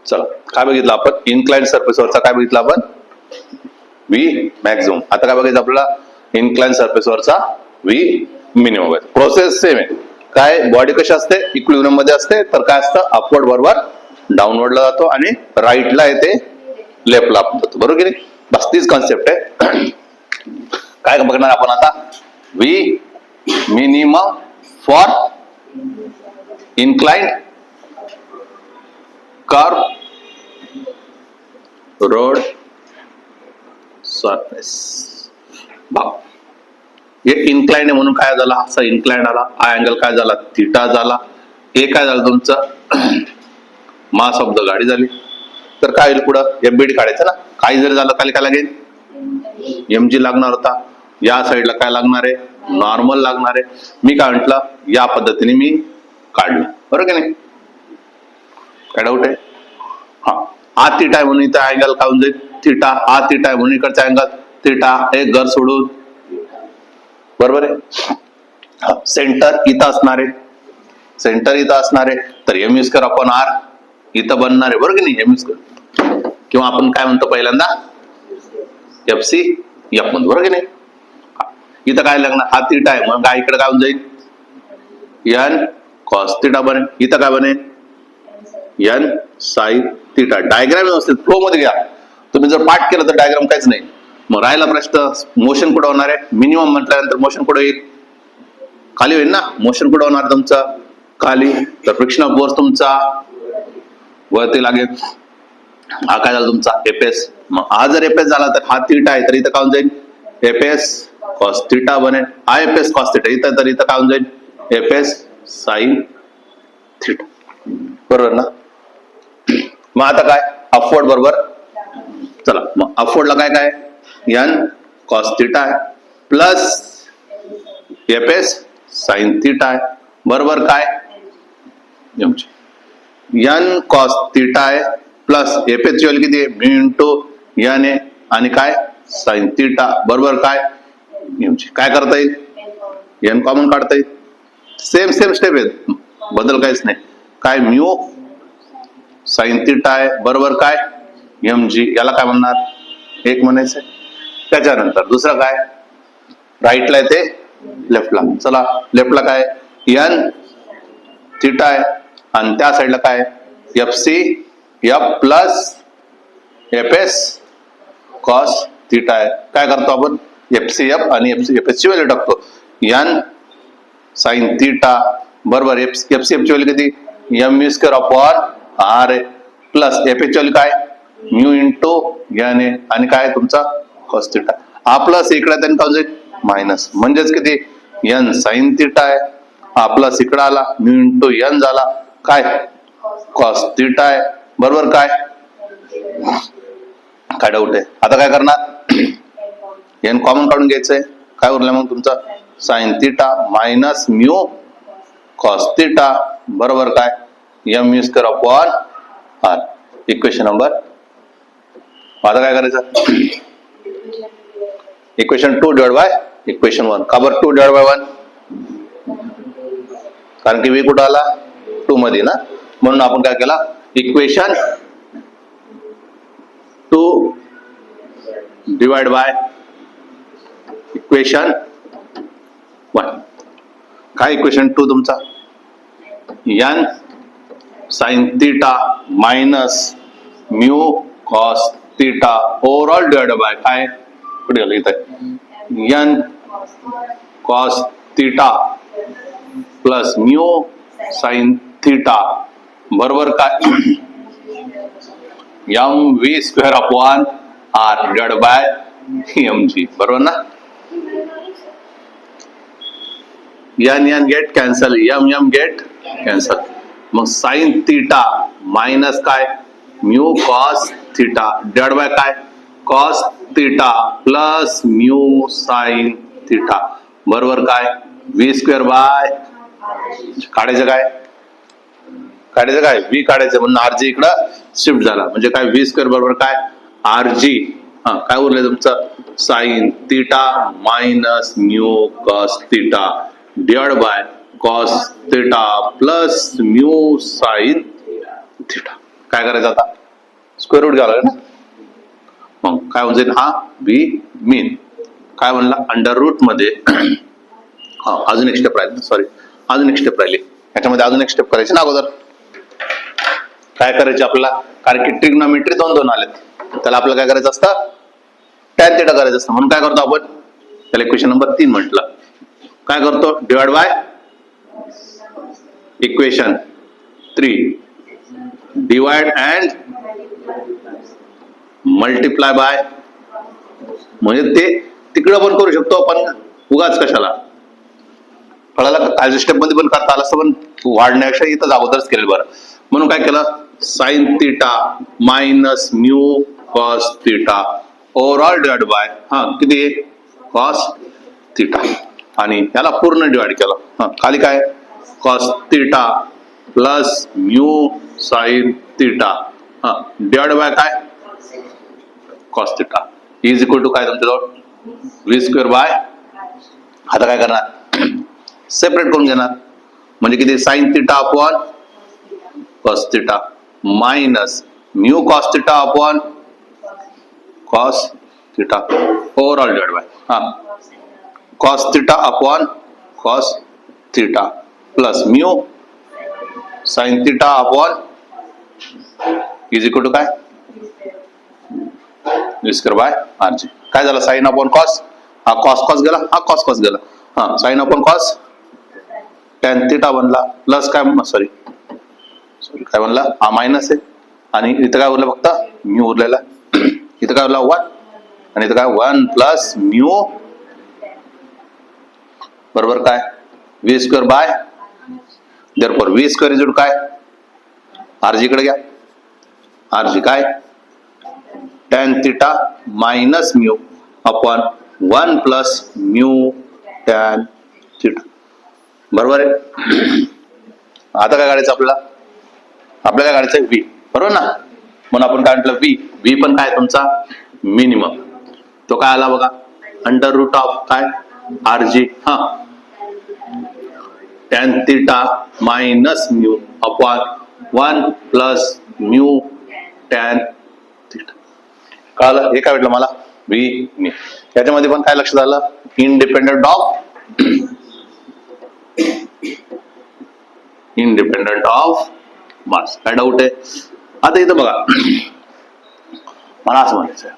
चला काय बघितलं आपण, इन्क्लाइंड सरफेसवरचा काय बघितलं आपण, व्ही मॅक्झिमम. आता काय बघायचं आपल्याला, इन्क्लाइंड सरफेसवरचा व्ही मिनिमम. प्रोसेस सेम आहे. काय बॉडी कशी असते, इक्विलिब्रियम मध्ये असते, तर काय असतं अपवर्ड बरोबर डाऊनवर्डला जातो आणि राईटला येते लेफ्टला जातो, बरोबर की नाही. बस तीच कॉन्सेप्ट आहे. काय बघणार आपण आता, V minimum for inclined curve road surface. हे इन्क्लाइंड आहे म्हणून काय झाला, असा इन्क्लाइंड आला, हा अँगल काय झाला, थिटा झाला. हे काय झालं तुमचं मास ऑफ द गाडी झाली. तर काय होईल पुढं, एफबीडी काढायचं ना. काही जरी झालं खाली काय लागेल, एमजी लागणार होता. या साईडला काय लागणार आहे, नॉर्मल लागणार आहे. मी काय म्हंटल, या पद्धतीने मी काढलं, बरोबर की नाही. काय डाऊट आहे, हा थिटा आहे म्हणून इथं अँगल काय होऊन जाईल थिटा, हा थिटा आहे म्हणून इकडचा अँगल थिटा, एक घर सोडून, बरोबर आहे. सेंटर इथं असणार आहे, सेंटर इथं असणार आहे, तर एम स्क्वेअर अपॉन आर इथं बनणार आहे, बरोबर की नाही, एम स्क्वेअर. किंवा आपण काय म्हणतो पहिल्यांदा एफ सी एफ म्हणतो, बरोबर की नाही. इथं काय लागणार, हा थिटा आहे मग काय इकडे काय होऊन जाईल एन कॉस थिटा बनेल. इथं काय बनेल एन साइन थिटा. डायग्राम व्यवस्थित फ्लो मध्ये घ्या. तुम्ही जर पाठ केलं तर डायग्राम काहीच नाही. मग राहिला प्रश्न, मोशन कुठं होणार आहे, मिनिमम म्हटल्यानंतर मोशन कुठं येईल, खाली होईल ना. मोशन कुठं होणार तुमचा खाली, तर फ्रिक्शन ऑफ फोर्स तुमचा वरती लागेल. हा काय झाला तुमचा एफएस. मग हा जर एफएस झाला तर हा थिटा आहे, तर इथं काय होऊन जाईल एफएस कॉस थिटा बनेल. हा एफएस कॉस थिटा इथं, तर इथं काय होऊन जाईल एफएस साइन थिटा, बरोबर ना. मग आता काय अपवर्ड बरोबर, चला मग अपवर्डला काय काय एन कॉस थिटा आहे प्लस एफएस साइन थिटा आहे, बरोबर काय एन कॉस थिटा आहे प्लस एफएस ची व्हॅल्यू किती आहे म्यू इंटू एन आहे आणि काय साइन थिटा, बरोबर काय काय करता येईल एन कॉमन काढता येईल. सेम सेम स्टेप आहेत, बदल काहीच नाही. काय म्यू साइन थिटा आहे, बरोबर काय एम जी, याला काय म्हणणार एक म्हणायचं. त्याच्यानंतर दुसरं काय राईटला येते लेफ्टला. चला लेफ्टला काय एन थिटा आहे आणि त्या साईडला काय F C F plus F S cos theta आहे. काय करतो आपण एफ सी एफ आणि एफ एस ची व्हॅल्यू टाकतो. एन साइन थिटा बरोबर एफ सी एफ ची व्हॅल्यू किती M U square upon R आहे प्लस एफ एच व्हॅल्यू काय म्यू इंटू एन आहे आणि काय तुमचा कॉस थिटा. हा प्लस इकडे त्यांनी काय जाईल मायनस, म्हणजेच किती एन साइन थिटा आहे. हा प्लस इकडे आला म्यू इंटू एन झाला काय कॉस थिटा आहे, बरोबर काय काय डाऊट आहे. आता काय करणार एन कॉमन काढून घ्यायचंय. काय उरलं मग तुमचा sine theta minus mu cos theta, बरोबर काय M U square upon R. Equation number, आता काय करायचं इक्वेशन 2 डिवाइड बाय इक्वेशन 1. का बरं 2 डिवाइड बाय 1, कारण की v कुठं आला 2 मध्ये ना, म्हणून आपण काय केला इक्वेशन 2 डिवाइड बाय इक्वेशन 1. काय इक्वेशन 2 तुमचा N sine theta minus mu cos theta overall divide by काय कुठे गेलं इथं N cos theta plus mu sine theta, बरोबर काय M V square upon R divide by M G, बरोबर ना. N N get cancel, M M get cancel. मग sine theta minus काय mu cos theta divide by काय cos theta plus mu sine theta, बरोबर काय V square bye काढायचं काय V काढायचं म्हणून आर जी इकडं शिफ्ट झाला म्हणजे काय व्ही स्क्वेअर बरोबर काय आर जी. काय उरलंय तुमचं sign theta minus mu cos theta divide by cos theta plus mu sine theta. काय करायचं आता? स्क्वेअर रूट घ्यावं लागेल ना. मग काय होऊन जाईल? हा व्ही मीन काय म्हणला? अंडर रूट मध्ये हा अजून एक स्टेप राहिली, सॉरी अजून एक स्टेप राहिली. याच्यामध्ये अजून एक स्टेप करायची ना अगोदर. काय करायचे आपल्याला? कारण की ट्रिग्नॉमेट्री दोन दोन आलेत, त्याला आपल्याला काय करायचं असतं? टॅन थिटा करायचं असतं. म्हणून काय करतो आपण? त्याला इक्वेशन नंबर 3 म्हटलं. काय करतो? Divide by equation 3, divide and multiply by, म्हणजे ते तिकडं पण करू शकतो आपण, उगाच कशाला? कळाला का? कालच्या स्टेप मध्ये पण करता आलं असतं, पण वाढण्यापेक्षा इथं अगोदरच केलं बरं. म्हणून काय केलं? Sine theta minus mu cos theta overall divide by किती? Cos theta. आणि याला पूर्ण डिवाइड केलं. खाली काय? Cos theta plus mu sine theta divide by काय? Cos theta is equal to काय तुमच्याजवळ? व्ही स्क्वेअर बाय, आता काय करणार? सेपरेट करून घेणार. म्हणजे किती? Sine theta upon cos theta minus mu cos theta upon cos theta overall divide by cos theta upon cos theta plus mu sine theta upon is equal to काय? V square by R G. काय झालं? Sine upon cos, हा cos cos गेला, हा cos cos गेला, sine upon cos tan theta बनला, plus काय? Sorry काय बनला? हा मायनस आहे, आणि इथं काय उरलं? फक्त म्यू उरलेला. इथं काय उरला? 1, आणि इथं काय? 1 प्लस म्यू बरोबर काय? V square by, therefore V square is काय? आरजी कडे घ्या. आरजी काय? Tan theta minus mu upon 1 plus mu tan theta. बरोबर आहे. आता काय काढायचं आपल्याला? आपल्याला काय काढायचं? व्ही, बरोबर ना. म्हणून आपण काय म्हटलं? व्ही पण काय तुमचा? मिनिमम. तो काय आला बघा? अंडर रूट ऑफ काय? RG tan theta minus mu upon 1 plus mu tan theta. कळालं? हे काय म्हटलं मला? व्ही मी. याच्यामध्ये पण काय लक्षात आलं? Independent of mass. काय डाऊट आहे? आता इथं बघा, मला असं म्हणायचं,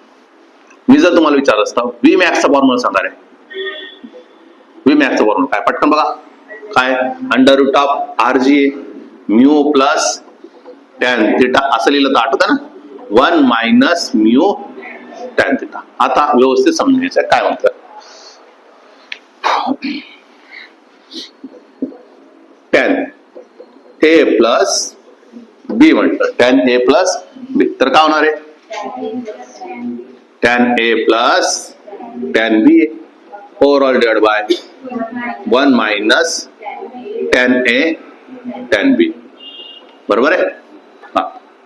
मी जर तुम्हाला विचारलं असतं व्ही मॅक्सचा फॉर्म्युला सांगा रे. व्ही मॅक्सचा फॉर्म्युला काय? पटकन बघा. काय? Under root of RG mu plus tan theta असं लिहिलं तर आठवतं ना? 1 मायनस म्यू टॅन थिटा. आता व्यवस्थित समजून घ्यायचं काय म्हणतात. टॅन ए प्लस बी म्हटलं, टॅन ए प्लस बी, तर काय होणार आहे? Tan A plus tan B overall divide by 1 minus tan A tan B. बरोबर आहे.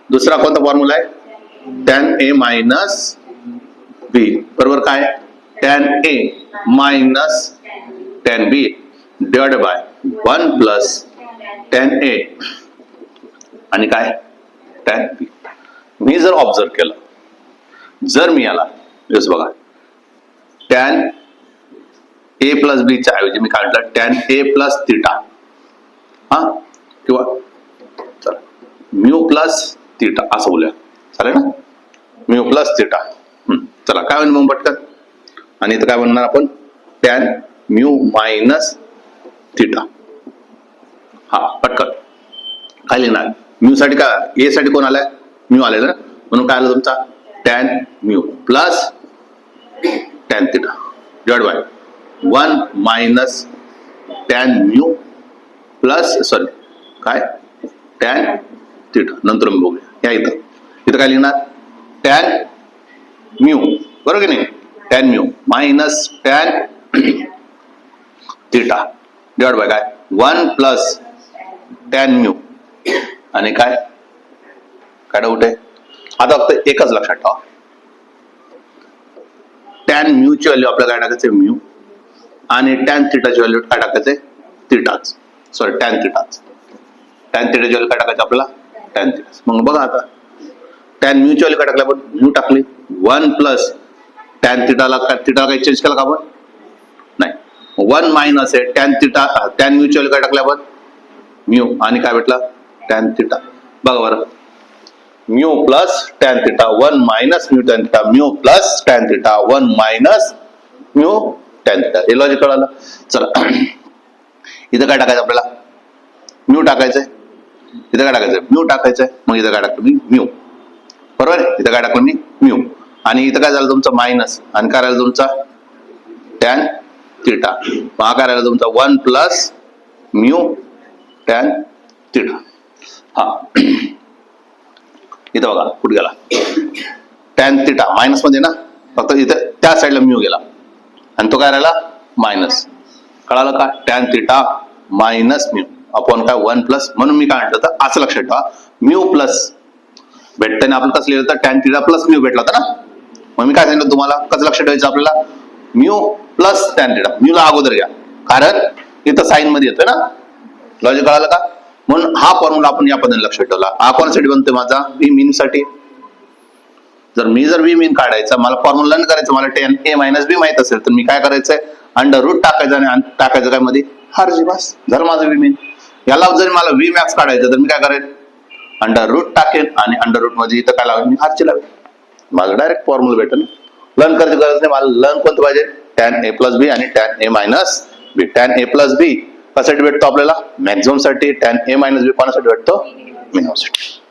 दुसरा कोणता फॉर्म्युला आहे? टॅन ए मायनस बी बरोबर काय? Tan A minus tan B divide by 1 plus tan A आणि काय? टॅन बी. मी जर ऑब्झर्व केलं, जर मी याला बघा टॅन ए प्लस बी च्या ऐवजी मी काय म्हटलं? टॅन ए प्लस थिटा किंवा चला म्यू प्लस थिटा असं बोलूया, चालेल ना? Mu plus theta. चला काय होईल मग पटकन? आणि इथं काय म्हणणार आपण? Tan mu minus theta. पटकन काय लिहिणार? म्यू साठी काय? ए साठी कोण आलाय? म्यू आलेला ना, म्हणून काय आलं तुमचा? Tan mu plus tan theta divide by 1 minus tan mu plus sorry काय? Tan theta. नंतर मी बघूया. या इथं काय लिहिणार? टॅन म्यू, बरोबर की नाही? Tan mu minus tan theta divide by काय? 1 प्लस टॅन म्यू आणि काय? काय डाऊट आहे? आता फक्त एकच लक्षात ठेवा, टॅन म्यूची व्हॅल्यू आपल्याला काय टाकायचं? म्यू. आणि टॅन थिटाची व्हॅल्यू काय टाकायचंय? थिटाच. सॉरी टॅन थिटाच. टॅन थिटाची व्हॅल्यू काय टाकायचं आपल्याला? टॅन थिटाच. मग बघा आता टॅन म्यूची काय टाकली आपण? म्यू टाकली. 1 प्लस टॅन थिटाला काही चेंज केला का आपण? नाही. 1 मायनस आहे टॅन थिटा, टॅन म्यूची काय टाकले आपण? म्यू. आणि काय भेटला? Tan theta. बघा बरं, mu plus tan theta 1 minus mu tan theta, mu plus tan theta 1 minus mu tan theta. हे लॉजिक कळालं. चला इथं काय टाकायचं आपल्याला? म्यू टाकायचंय. इथं काय टाकायचंय? म्यू टाकायचंय. मग इथं काय टाकतो मी? म्यू. बरोबर आहे. इथं काय टाकतो मी? म्यू. आणि इथं काय झालं तुमचं? मायनस. आणि काय राहिलं तुमचा? Tan theta. हा काय राहिला तुमचा? 1 प्लस म्यू टॅन थिटा. हा इथं बघा कुठे गेला? टॅन थिटा मायनस मध्ये ना, फक्त इथं त्या साईडला म्यू गेला आणि तो काय राहिला? मायनस. कळालं का? Tan theta minus mu upon काय? 1 प्लस. म्हणून मी काय म्हटलं तर असं लक्षात ठेवा, म्यू प्लस भेटताना आपण कसं लिहिलं तर टॅन थिटा प्लस म्यू भेटला होता ना. मग मी काय सांगितलं तुम्हाला? कसं लक्षात ठेवायचं आपल्याला? Mu plus tan theta. म्यूला अगोदर घ्या, कारण इथं साईन मध्ये येतोय ना. लॉजिक कळालं का? म्हणून हा फॉर्म्युला आपण या पद्धतीने लक्षात ठेवला. हा कोणासाठी बनतोय माझा? व्ही मीन साठी. जर व्ही मीन काढायचा, मला फॉर्म्युला लर्न करायचं, मला टॅन ए मायनस बी माहित असेल तर मी काय करायचंय? अंडर रूट टाकायचं आणि टाकायचं काय मध्ये? हार्जी. बस झालं माझं व्ही मीन. याला जर मला व्ही मॅक्स काढायचं तर मी काय करेन? अंडर रूट टाकेन आणि अंडर रूट मध्ये इथं काय लावेल? मी हार्जी लावेल. माझं डायरेक्ट फॉर्म्युला भेटेल. लर्न करायची गरज नाही. मला लर्न कोणतं पाहिजे? टॅन ए प्लस बी आणि tan A minus B. Tan A plus बी कशासाठी भेटतो आपल्याला? मॅक्झिमम साठी. टॅन ए मायनस बी कोणासाठी भेटतो? मिनिमम साठी.